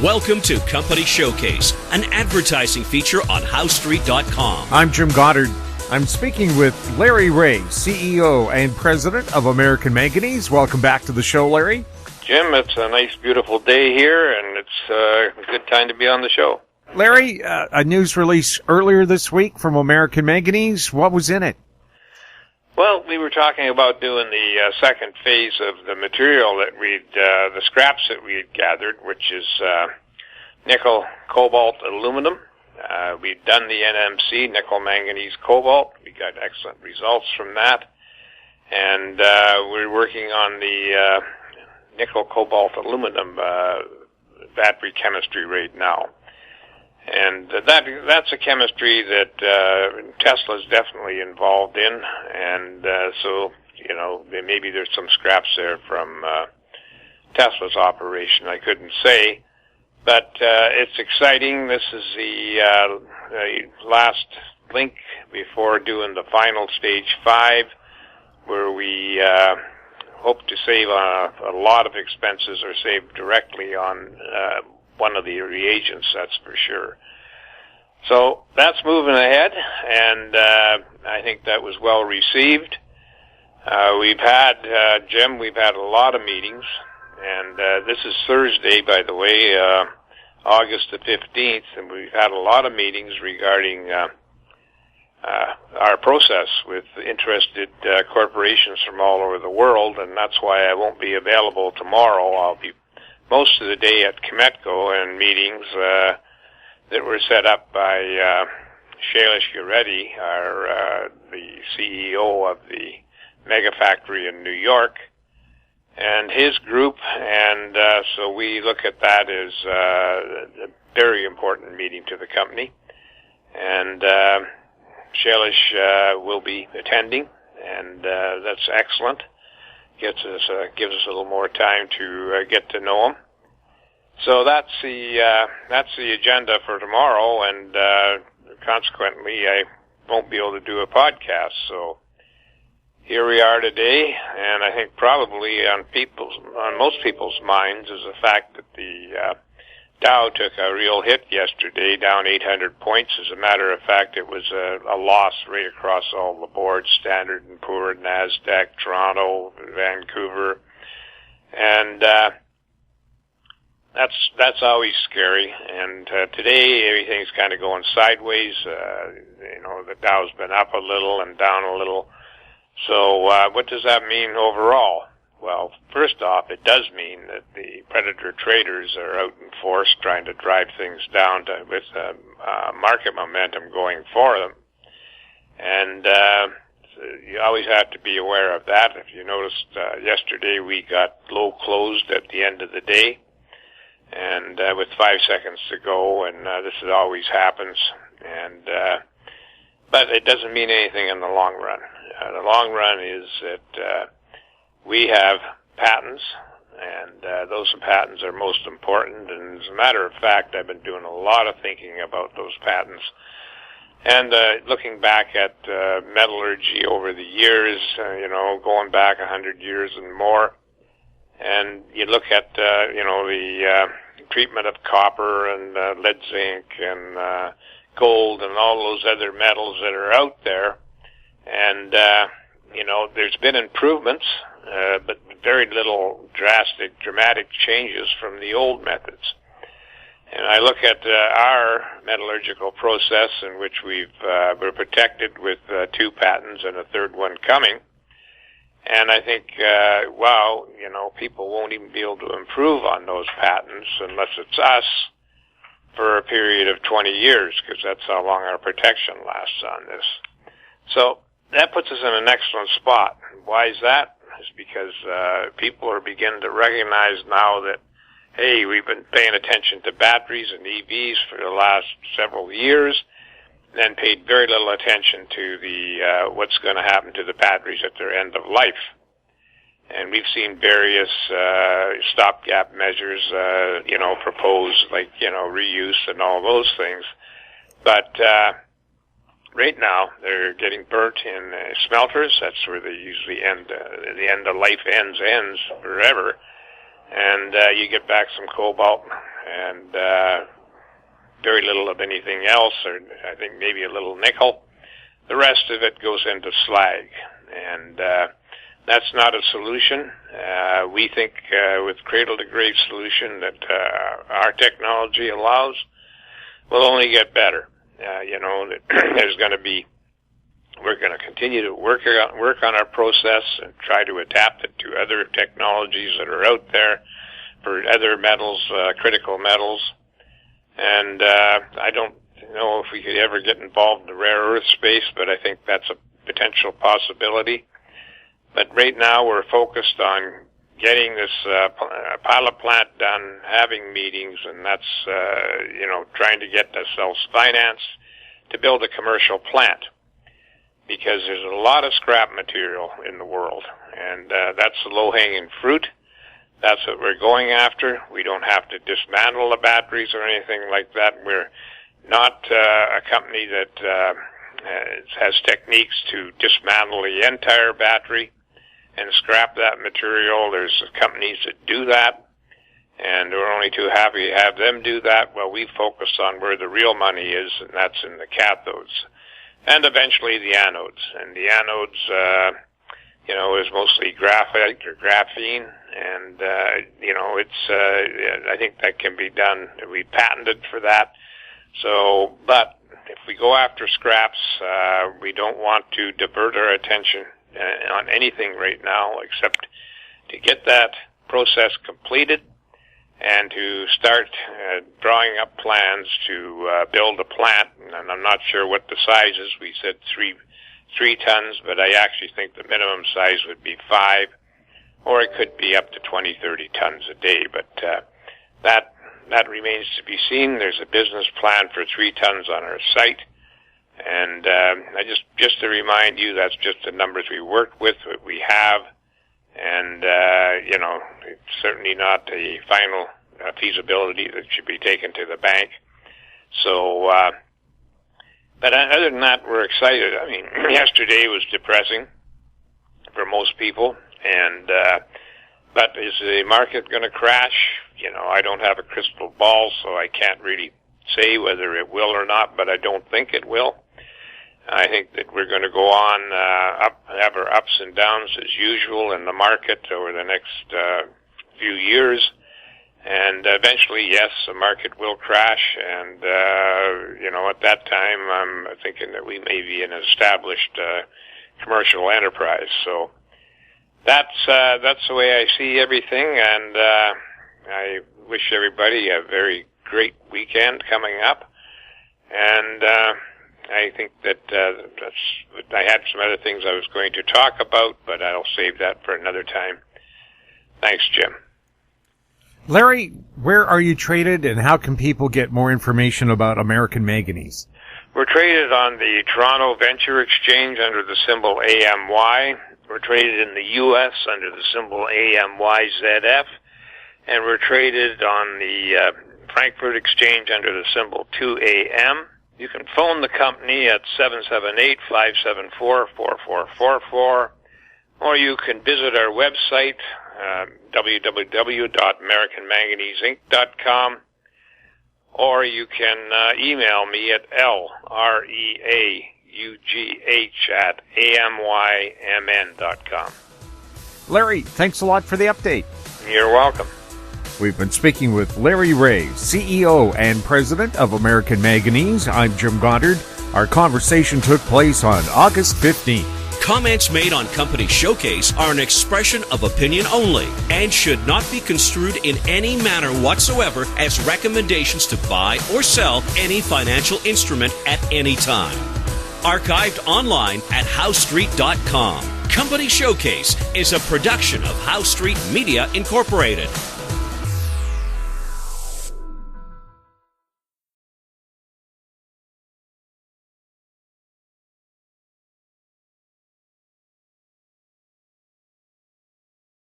Welcome to Company Showcase, an advertising feature on HowStreet.com. I'm Jim Goddard. I'm speaking with Larry Reaugh, CEO and President of American Manganese. Welcome back to the show, Larry. Jim, it's a nice, beautiful day here, and it's a good time to be on the show. Larry, a news release earlier this week from American Manganese. What was in it? Well, we were talking about doing the second phase of the material that the scraps that we had gathered, which is nickel, cobalt, aluminum. We'd done the NMC, nickel, manganese, cobalt. We got excellent results from that. And we're working on the nickel, cobalt, aluminum battery chemistry right now. And that's a chemistry that Tesla's definitely involved in, and so, you know, maybe there's some scraps there from Tesla's operation, I couldn't say. But it's exciting. This is the last link before doing the final stage 5, where we hope to save a lot of expenses or save directly on one of the reagents, that's for sure. So that's moving ahead, and I think that was well received. Jim, we've had a lot of meetings, and this is Thursday, by the way, August the 15th, and we've had a lot of meetings regarding our process with interested corporations from all over the world, and that's why I won't be available tomorrow. I'll be most of the day at Cometco and meetings that were set up by Shailesh Gureddy, the CEO of the mega factory in New York, and his group, and so we look at that as a very important meeting to the company, and Shailesh will be attending, and that's excellent. Gives us a little more time to get to know him. So that's the agenda for tomorrow, and consequently, I won't be able to do a podcast. So here we are today, and I think probably on most people's minds is the fact that the Dow took a real hit yesterday, down 800 points. As a matter of fact, it was a loss right across all the boards, Standard & Poor's, NASDAQ, Toronto, Vancouver. And that's always scary. And today, everything's kind of going sideways. The Dow's been up a little and down a little. So what does that mean overall? Well, first off, it does mean that the predator traders are out in force trying to drive things down with market momentum going for them. And you always have to be aware of that. If you noticed, yesterday we got low closed at the end of the day, and with 5 seconds to go, and this always happens. And but it doesn't mean anything in the long run. The long run is that we have patents, and those patents are most important. And as a matter of fact, I've been doing a lot of thinking about those patents. And looking back at metallurgy over the years, going back 100 years and more, and you look at, the treatment of copper and lead zinc and gold and all those other metals that are out there, and, there's been improvements, but very little dramatic changes from the old methods. And I look at our metallurgical process, in which we're protected with 2 patents and a third one coming. And I think, people won't even be able to improve on those patents unless it's us for a period of 20 years, because that's how long our protection lasts on this. So that puts us in an excellent spot. Why is that? It's because people are beginning to recognize now that, hey, we've been paying attention to batteries and EVs for the last several years, then paid very little attention to the what's going to happen to the batteries at their end of life. And we've seen various stopgap measures, proposed, like, reuse and all those things. But right now, they're getting burnt in smelters. That's where they usually end. The end of life ends forever. and you get back some cobalt and very little of anything else, or I think maybe a little nickel. The rest of it goes into slag, and that's not a solution. We think with cradle-to-grave solution that our technology allows will only get better. There's going to be, we're going to continue to work on our process and try to adapt it to other technologies that are out there for other metals, critical metals. And I don't know if we could ever get involved in the rare earth space, but I think that's a potential possibility. But right now we're focused on getting this pilot plant done, having meetings, and that's, trying to get ourselves financed to build a commercial plant. Because there's a lot of scrap material in the world, and that's the low-hanging fruit. That's what we're going after. We don't have to dismantle the batteries or anything like that. We're not a company that has techniques to dismantle the entire battery and scrap that material. There's companies that do that, and we're only too happy to have them do that. Well, we focus on where the real money is, and that's in the cathodes. And eventually the anodes. And the anodes, is mostly graphite or graphene. And, I think that can be done. We patented for that. So, but if we go after scraps, we don't want to divert our attention on anything right now except to get that process completed and to start drawing up plans to build a plant. And I'm not sure what the size is. We said three tons, but I actually think the minimum size would be 5, or it could be up to 20, 30 tons a day. But that remains to be seen. There's a business plan for 3 tons on our site. And just to remind you, that's just the numbers we worked with, what we have. And, it's certainly not a final feasibility that should be taken to the bank. So, but other than that, we're excited. I mean, yesterday was depressing for most people. And, but is the market going to crash? I don't have a crystal ball, so I can't really say whether it will or not, but I don't think it will. I think that we're going to go on have our ups and downs as usual in the market over the next few years. And eventually, yes, the market will crash. And, at that time, I'm thinking that we may be an established commercial enterprise. So that's the way I see everything. And I wish everybody a very great weekend coming up. And I think that I had some other things I was going to talk about, but I'll save that for another time. Thanks, Jim. Larry, where are you traded, and how can people get more information about American Manganese? We're traded on the Toronto Venture Exchange under the symbol AMY. We're traded in the U.S. under the symbol AMYZF. And we're traded on the Frankfurt Exchange under the symbol 2AM. You can phone the company at 778-574-4444, or you can visit our website, www.americanmanganeseinc.com, or you can email me at leaugh@amymn.com. Larry, thanks a lot for the update. You're welcome. We've been speaking with Larry Reaugh, CEO and President of American Manganese. I'm Jim Goddard. Our conversation took place on August 15th. Comments made on Company Showcase are an expression of opinion only and should not be construed in any manner whatsoever as recommendations to buy or sell any financial instrument at any time. Archived online at HowStreet.com. Company Showcase is a production of How Street Media Incorporated.